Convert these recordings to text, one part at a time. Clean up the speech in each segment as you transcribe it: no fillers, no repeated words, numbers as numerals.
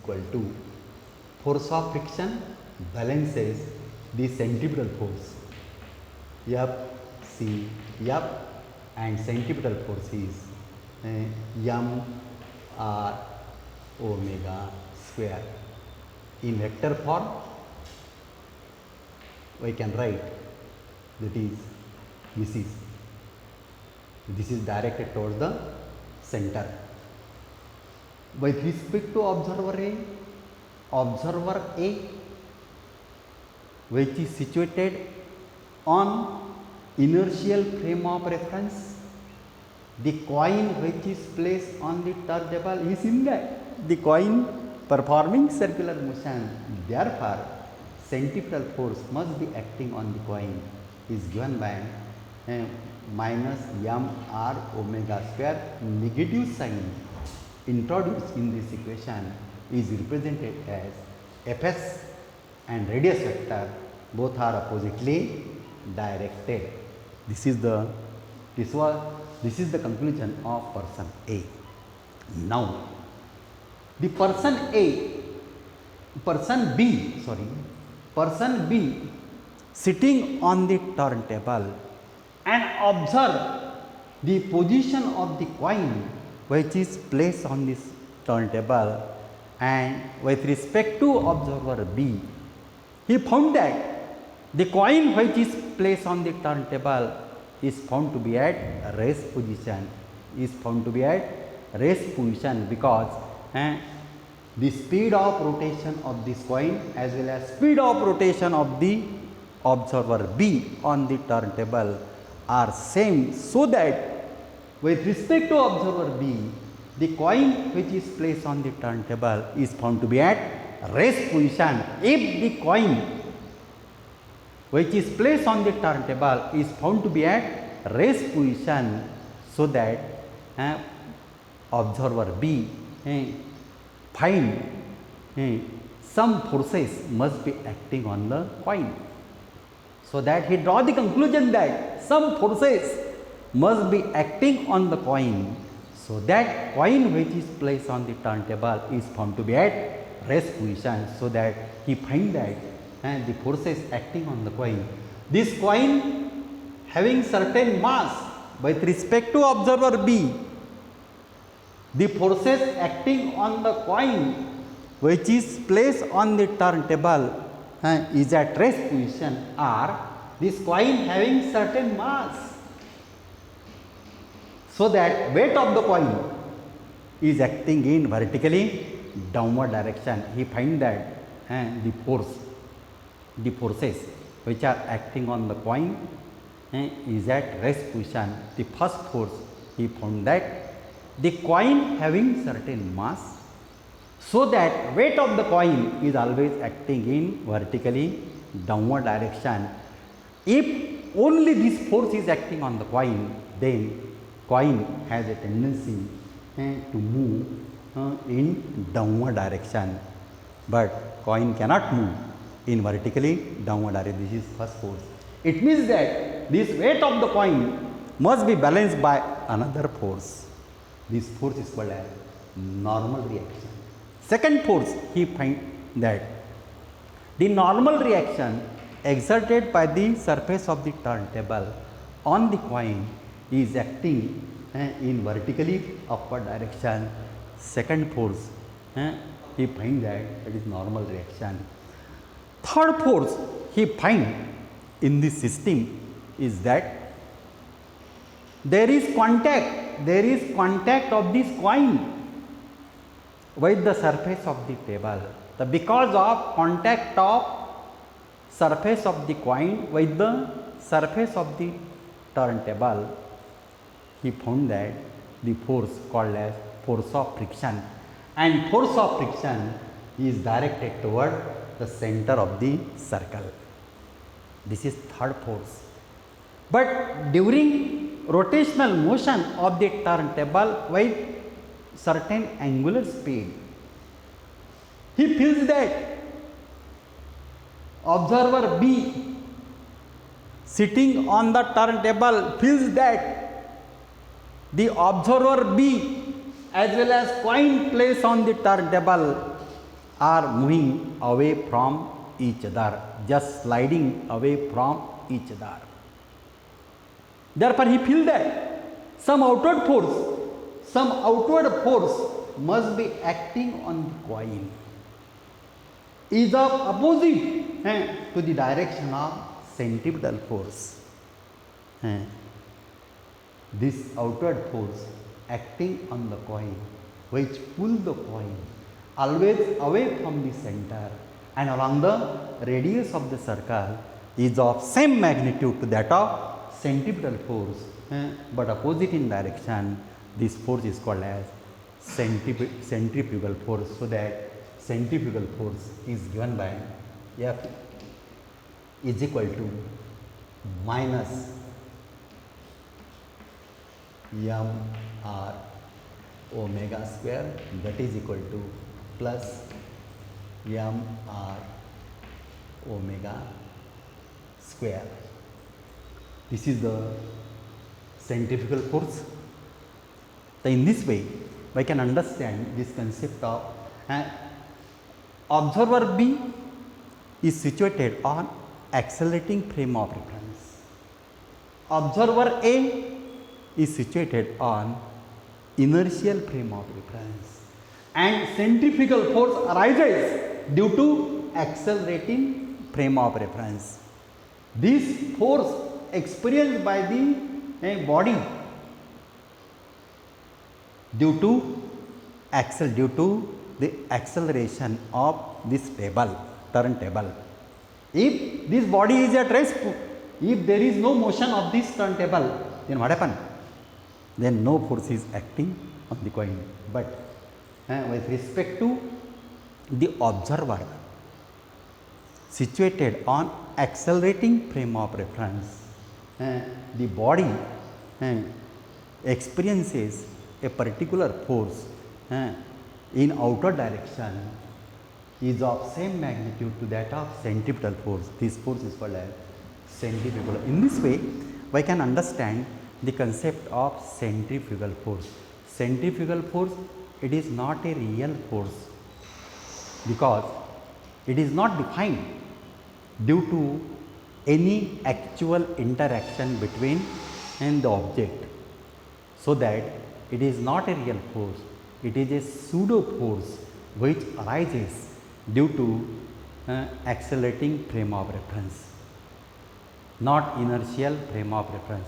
equal to force of friction balances the centripetal force F C F and centripetal force is m r omega square. In vector form we can write that is this is directed towards the center. With respect to observer A which is situated on inertial frame of reference, the coin which is placed on the turntable is in that the coin performing circular motion. Therefore, centripetal force must be acting on the coin is given by minus m r omega square. Negative sign introduced in this equation is represented as Fs and radius vector both are oppositely directed. This is the conclusion of person A. Now the person B sitting on the turntable and observe the position of the coin which is placed on this turntable, and with respect to observer B, he found that the coin which is placed on the turntable is found to be at rest position, because the speed of rotation of this coin as well as speed of rotation of the observer B on the turntable are same, so that with respect to observer B, the coin which is placed on the turntable is found to be at rest position. If the coin which is placed on the turntable is found to be at rest position, so that observer B find some forces must be acting on the coin, so that he draw the conclusion that some forces must be acting on the coin, so that coin which is placed on the turntable is found to be at rest position, so that he find that the forces acting on the coin, this coin having certain mass with respect to observer B, the forces acting on the coin which is placed on the turntable is at rest position, are this coin having certain mass, so that weight of the coin is acting in vertically downward direction. He find that the forces which are acting on the coin is at rest position. The first force, he found that the coin having certain mass, so that weight of the coin is always acting in vertically downward direction. If only this force is acting on the coin, then coin has a tendency to move in downward direction, but coin cannot move in vertically downward direction. This is first force. It means that this weight of the coin must be balanced by another force. This force is called as normal reaction. Second force, he find that the normal reaction exerted by the surface of the turntable on the coin is acting in vertically upward direction. Second force, he find that it is normal reaction. Third force he find in this system is that there is contact of this coin with the surface of the table. Because of contact of surface of the coin with the surface of the turntable, he found that the force called as force of friction, and force of friction is directed toward the center of the circle. This is third force. But during rotational motion of the turntable with certain angular speed, he feels that observer B sitting on the turntable feels that the observer B as well as coin placed on the turntable are moving away from each other, just sliding away from each other. Therefore, he feels that some outward force must be acting on the coin, is of opposite to the direction of centripetal force. This outward force acting on the coin, which pull the coin always away from the center and along the radius of the circle, is of same magnitude to that of centripetal force, but opposite in direction. This force is called as centrifugal force. So that centrifugal force is given by F is equal to minus mr omega square, that is equal to plus mr omega square. This is the centrifugal force. So in this way, we can understand this concept of observer B is situated on accelerating frame of reference. Observer A is situated on inertial frame of reference, and centrifugal force arises due to accelerating frame of reference. This force experienced by the body due to the acceleration of this turntable. If this body is at rest, if there is no motion of this turntable, then what happens? Then no force is acting on the coin. But with respect to the observer situated on accelerating frame of reference, the body experiences a particular force in outer direction is of same magnitude to that of centripetal force. This force is called as centrifugal. In this way, we can understand the concept of centrifugal force. Centrifugal force, it is not a real force because it is not defined due to any actual interaction between the object. So that it is not a real force, it is a pseudo force which arises due to accelerating frame of reference, not inertial frame of reference.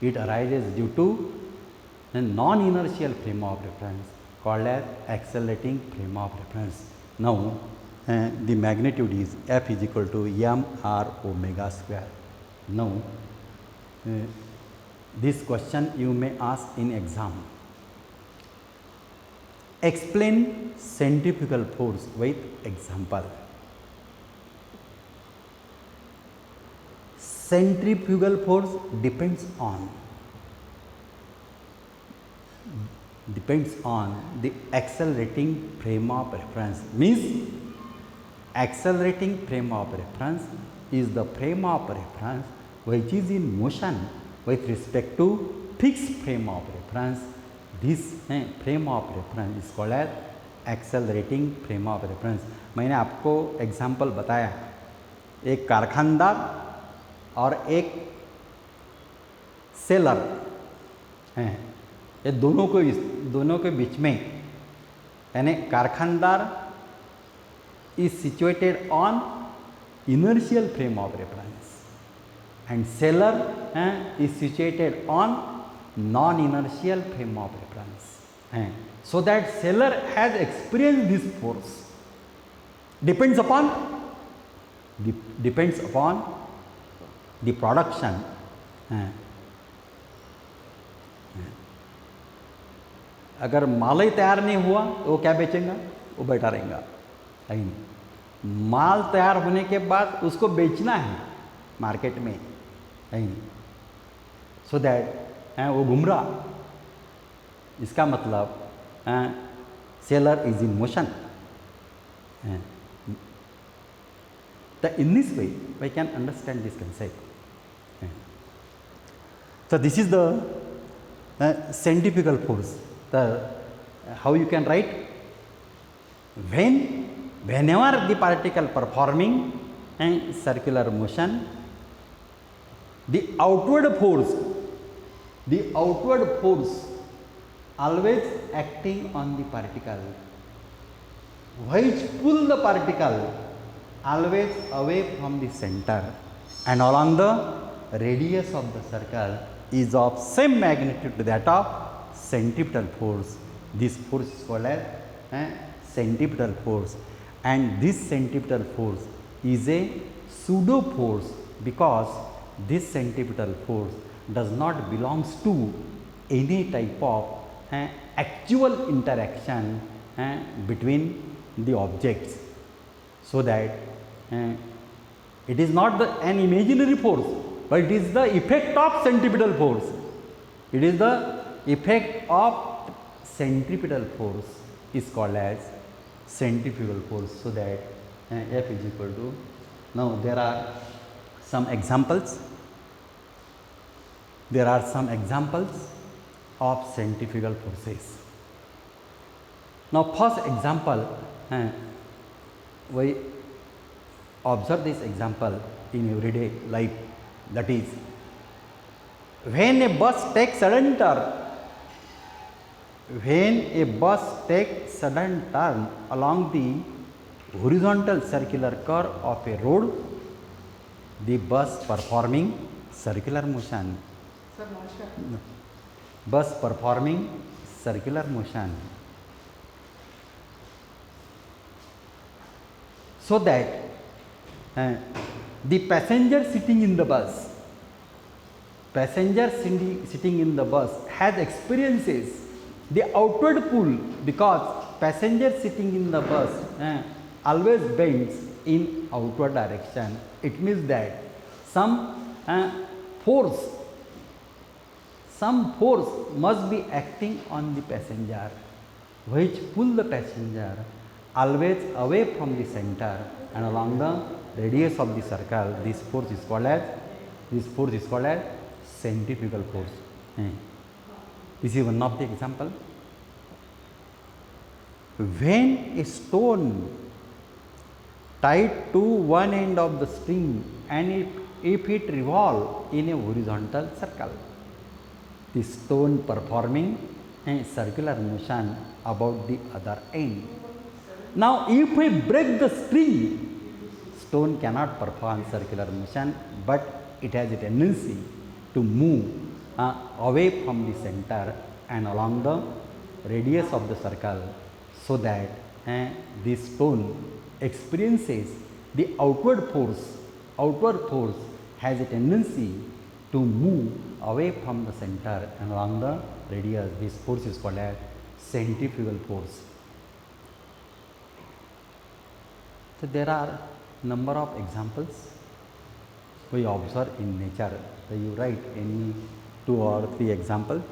It arises due to a non-inertial frame of reference called as accelerating frame of reference. Now, the magnitude is F is equal to mr omega square. Now, this question you may ask in exam. Explain centrifugal force with example. Centrifugal force depends on the accelerating frame of reference. Means accelerating frame of reference is the frame of reference which is in motion with respect to fixed frame of reference. This frame of reference is called as accelerating frame of reference. मैंने आपको example बताया, एक कारखानदार और एक seller हैं, ये दोनों के बीच में, यानी कारखानदार is situated on inertial frame of reference and seller is situated on non-inertial frame of reference. So that seller has experienced this force depends upon the production. अगर माल ही तैयार नहीं हुआ तो वो क्या बेचेगा? वो बैठा रहेगा। माल तैयार होने के बाद उसको बेचना है मार्केट में, सो दैट वो घूम रहा। इसका मतलब seller is in motion. In this way we can understand this concept. So this is the centrifugal force. How you can write? When whenever the particle performing circular motion, the outward force always acting on the particle, which pull the particle always away from the center and along the radius of the circle is of same magnitude to that of centripetal force. This force is called as centripetal force, and this centripetal force is a pseudo force because this centripetal force does not belongs to any type of actual interaction between the objects, so that it is not an imaginary force, but it is the effect of centripetal force. It is the effect of centripetal force is called as centrifugal force. So that F is equal to, now there are some examples. There are some examples of centrifugal forces. Now first example, we observe this example in everyday life, that is, when a bus takes sudden turn, along the horizontal circular curve of a road, the bus performing circular motion. Sir, namaskar. Bus performing circular motion, so that the passenger sitting in the bus, has experiences the outward pull, because passenger sitting in the bus always bends in outward direction. It means that some force must be acting on the passenger, which pull the passenger always away from the center and along the radius of the circle. This force is called as centrifugal force. This is one of the example. When a stone tied to one end of the string, and if it revolve in a horizontal circle, the stone performing a circular motion about the other end. Now if we break the string, stone cannot perform circular motion, but it has a tendency to move away from the center and along the radius of the circle, so that this stone experiences the outward force. Outward force has a tendency to move away from the center and along the radius. This force is called as centrifugal force. So there are number of examples we observe in nature. So you write any 2 or 3 examples.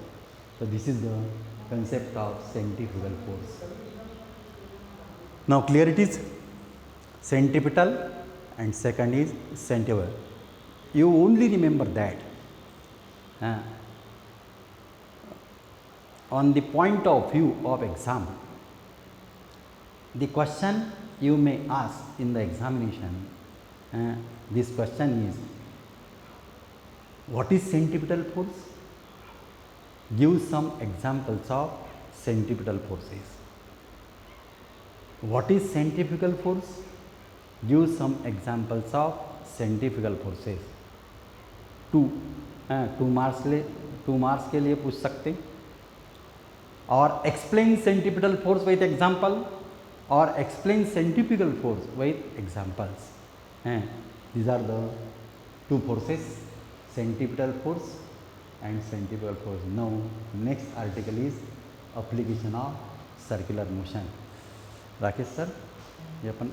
So this is the concept of centrifugal force. Now clear it is? Centripetal and second is centrifugal. You only remember that. On the point of view of exam, the question you may ask in the examination, this question is, what is centripetal force? Give some examples of centripetal forces. What is centrifugal force? Give some examples of centrifugal forces. 2 marks के लिए पूछ सकते, और explain centripetal force with example, और explain centrifugal force with examples. These are the 2 forces, centripetal force and centrifugal force. Now next article is application of circular motion. Rakesh sir, ये अपन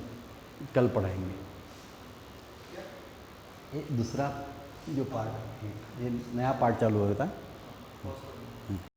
कल पढ़ाएंगे. ये दूसरा जो पार्ट, ये नया पार्ट चालू होता है.